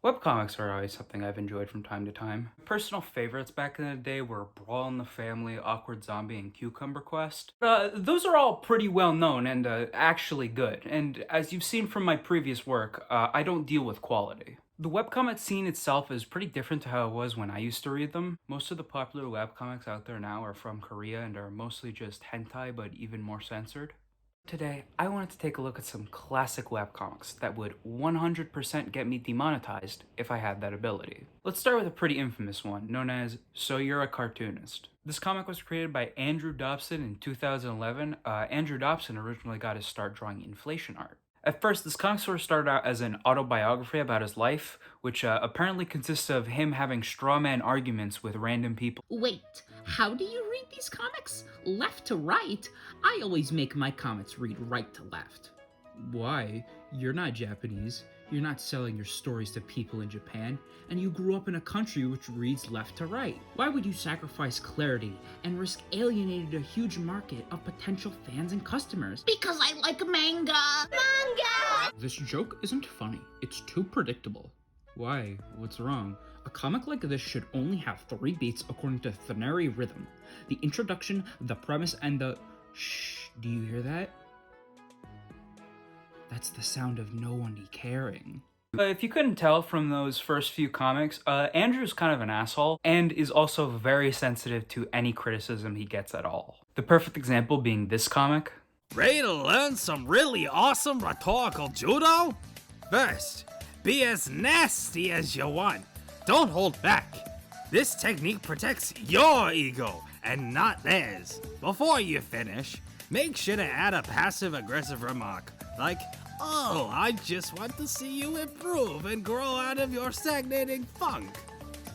Webcomics are always something I've enjoyed from time to time. Personal favorites back in the day were Brawl in the Family, Awkward Zombie, and Cucumber Quest. Those are all pretty well known and actually good, and as you've seen from my previous work, I don't deal with quality. The webcomic scene itself is pretty different to how it was when I used to read them. Most of the popular webcomics out there now are from Korea and are mostly just hentai but even more censored. Today, I wanted to take a look at some classic webcomics that would 100% get me demonetized if I had that ability. Let's start with a pretty infamous one, known as So You're a Cartoonist. This comic was created by Andrew Dobson in 2011. Andrew Dobson originally got his start drawing inflation art. At first, this comic sort of started out as an autobiography about his life, which apparently consists of him having straw man arguments with random people. Wait, how do you read these comics? Left to right? I always make my comics read right to left. Why? You're not Japanese. You're not selling your stories to people in Japan, and you grew up in a country which reads left to right. Why would you sacrifice clarity and risk alienating a huge market of potential fans and customers? Because I like manga! Manga! This joke isn't funny. It's too predictable. Why? What's wrong? A comic like this should only have 3 beats according to Thenary rhythm. The introduction, the premise, and the... Shh, do you hear that? That's the sound of no one caring. If you couldn't tell from those first few comics, Andrew's kind of an asshole, and is also very sensitive to any criticism he gets at all. The perfect example being this comic. Ready to learn some really awesome rhetorical judo? First, be as nasty as you want. Don't hold back. This technique protects your ego and not theirs. Before you finish, make sure to add a passive-aggressive remark, like, "Oh, I just want to see you improve and grow out of your stagnating funk."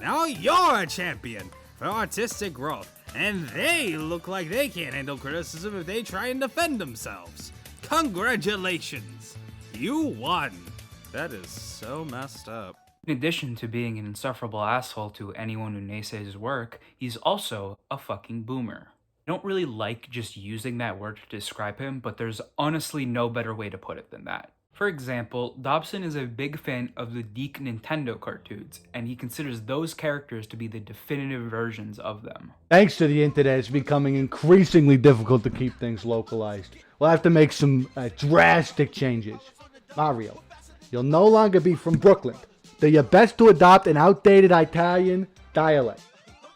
Now you're a champion for artistic growth, and they look like they can't handle criticism if they try and defend themselves. Congratulations, you won. That is so messed up. In addition to being an insufferable asshole to anyone who naysays his work, he's also a fucking boomer. I don't really like just using that word to describe him, but there's honestly no better way to put it than that. For example, Dobson is a big fan of the Deke Nintendo cartoons, and he considers those characters to be the definitive versions of them. Thanks to the internet, it's becoming increasingly difficult to keep things localized. We'll have to make some drastic changes. Mario, you'll no longer be from Brooklyn. Do your best to adopt an outdated Italian dialect.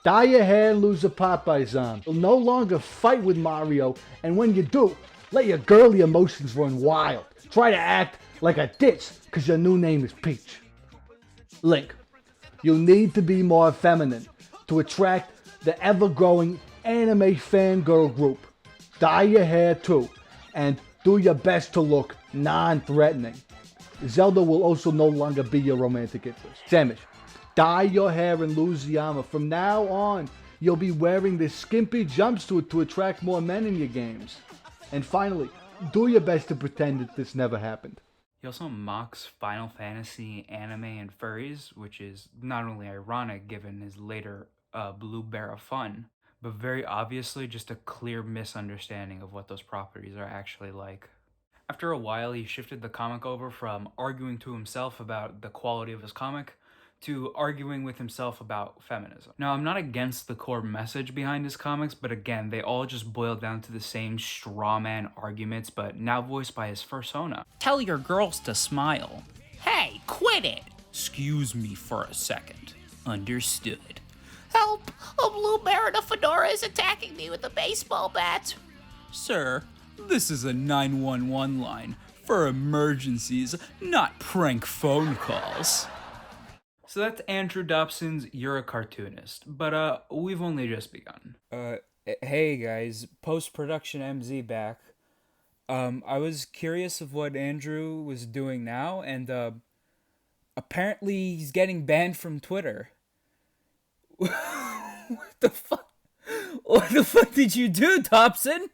Dye your hair and lose a Popeyes arm. You'll no longer fight with Mario, and when you do, let your girly emotions run wild. Try to act like a ditch, cause your new name is Peach. Link, you need to be more feminine to attract the ever-growing anime fangirl group. Dye your hair too, and do your best to look non-threatening. Zelda will also no longer be your romantic interest. Samus, dye your hair and lose the armor. From now on, you'll be wearing this skimpy jumpsuit to attract more men in your games. And finally, do your best to pretend that this never happened. He also mocks Final Fantasy, anime, and furries, which is not only ironic given his later Blue Bear of Fun, but very obviously just a clear misunderstanding of what those properties are actually like. After a while, he shifted the comic over from arguing to himself about the quality of his comic to arguing with himself about feminism. Now, I'm not against the core message behind his comics, but again, they all just boil down to the same straw man arguments, but now voiced by his fursona. Tell your girls to smile. Hey, quit it! Excuse me for a second. Understood. Help! A blue bear in a fedora is attacking me with a baseball bat. Sir, this is a 911 line for emergencies, not prank phone calls. So that's Andrew Dobson's You're a Cartoonist, but we've only just begun. Hey guys, post-production MZ back. I was curious of what Andrew was doing now, and apparently he's getting banned from Twitter. What the fuck? What the fuck did you do, Dobson?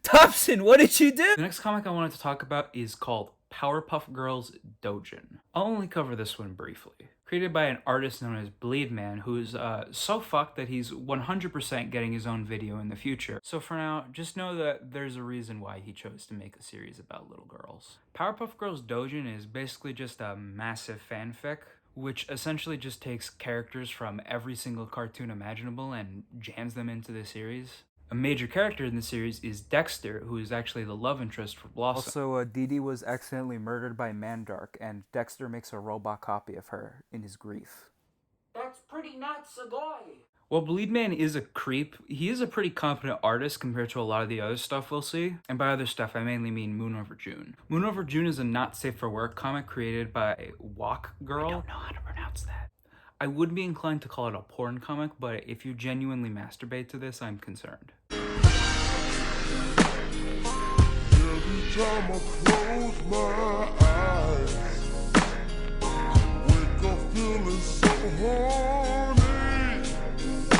Dobson, what did you do? The next comic I wanted to talk about is called Powerpuff Girls Dojin. I'll only cover this one briefly. Created by an artist known as Bleedman, who's so fucked that he's 100% getting his own video in the future. So for now, just know that there's a reason why he chose to make a series about little girls. Powerpuff Girls Dojin is basically just a massive fanfic, which essentially just takes characters from every single cartoon imaginable and jams them into the series. A major character in the series is Dexter, who is actually the love interest for Blossom. Also, Dee Dee was accidentally murdered by Mandark, and Dexter makes a robot copy of her in his grief. That's pretty nuts, Sagoy! While Bleedman is a creep, he is a pretty competent artist compared to a lot of the other stuff we'll see. And by other stuff, I mainly mean Moon Over June. Moon Over June is a not safe for work comic created by Walk Girl. I don't know how to pronounce that. I would be inclined to call it a porn comic, but if you genuinely masturbate to this, I'm concerned. Every time I close my eyes, wake up feeling so horny. I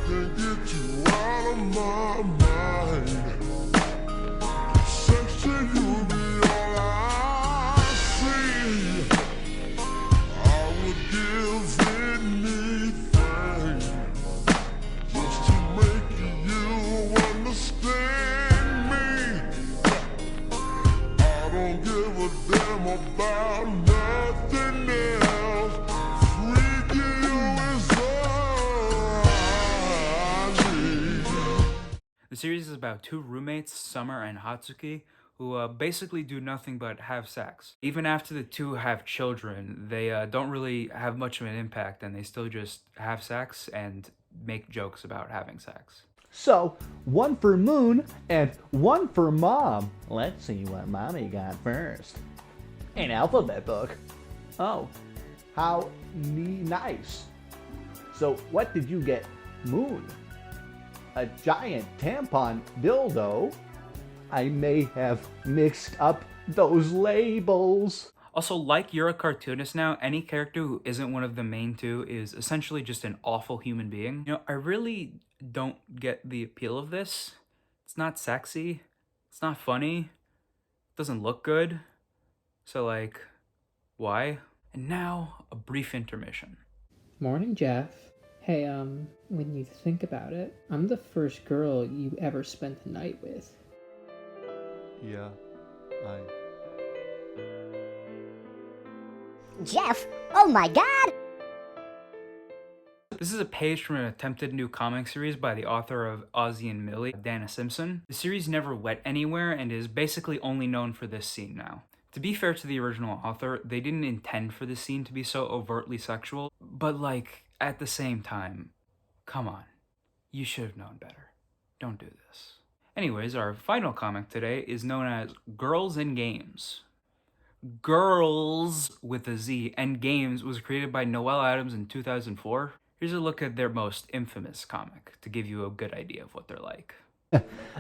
can't get you out of my mind. Sex to you be all I see. I would give anything just to make you understand me. I don't give a damn about nothing else. Freaking you is all I need. The series is about two roommates, Summer and Hatsuki, who basically do nothing but have sex. Even after the two have children, they don't really have much of an impact, and they still just have sex and make jokes about having sex. So, one for Moon and one for Mom. Let's see what Mommy got first. An alphabet book. Oh, how nice. So, what did you get, Moon? A giant tampon dildo? I may have mixed up those labels. Also, like you're a cartoonist now, any character who isn't one of the main two is essentially just an awful human being. You know, I really don't get the appeal of this. It's not sexy. It's not funny. It doesn't look good. So, like, why? And now, a brief intermission. Morning, Jeff. Hey, when you think about it, I'm the first girl you ever spent the night with. Yeah, Jeff, oh my god! This is a page from an attempted new comic series by the author of Ozzie and Millie, Dana Simpson. The series never went anywhere and is basically only known for this scene now. To be fair to the original author, they didn't intend for this scene to be so overtly sexual, but like, at the same time, come on. You should have known better. Don't do this. Anyways, our final comic today is known as Girls and Games. Girls with a Z and Games was created by Noelle Adams in 2004. Here's a look at their most infamous comic to give you a good idea of what they're like.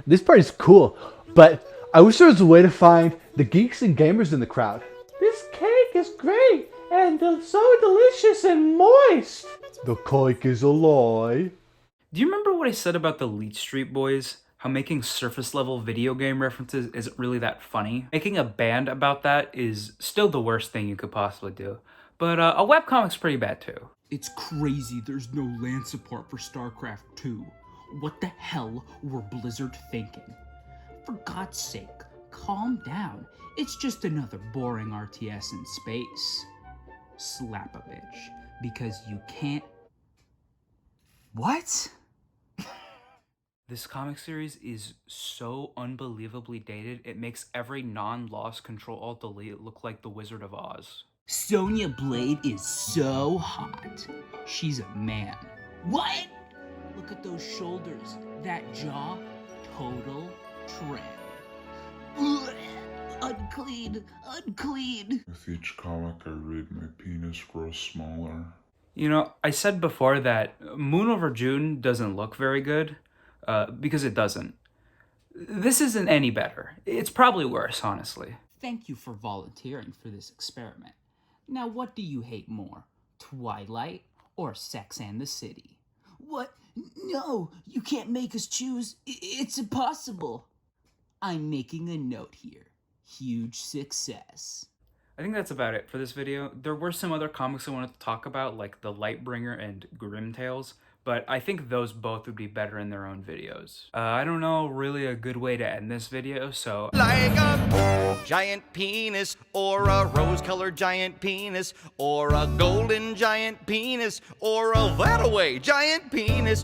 This part is cool, but I wish there was a way to find the geeks and gamers in the crowd. This cake is great and so delicious and moist. The cake is a lie. Do you remember what I said about the Leech Street Boys? How making surface level video game references isn't really that funny? Making a band about that is still the worst thing you could possibly do. But a webcomic's pretty bad too. It's crazy there's no land support for StarCraft 2. What the hell were Blizzard thinking? For God's sake, calm down. It's just another boring RTS in space. Slap a bitch. Because you can't... What? This comic series is so unbelievably dated, it makes every non-lost Control-Alt-Delete look like the Wizard of Oz. Sonya Blade is so hot. She's a man. What? Look at those shoulders. That jaw. Total trend. Ugh. Unclean. Unclean. With each comic I read, my penis grows smaller. You know, I said before that Moon Over June doesn't look very good, because it doesn't. This isn't any better. It's probably worse, honestly. Thank you for volunteering for this experiment. Now, what do you hate more? Twilight or Sex and the City? What? No, you can't make us choose. It's impossible. I'm making a note here. Huge success. I think that's about it for this video. There were some other comics I wanted to talk about, like The Lightbringer and Grim Tales, but I think those both would be better in their own videos. I don't know really a good way to end this video, so... Like a giant penis, or a rose-colored giant penis, or a golden giant penis, or a that-away giant penis.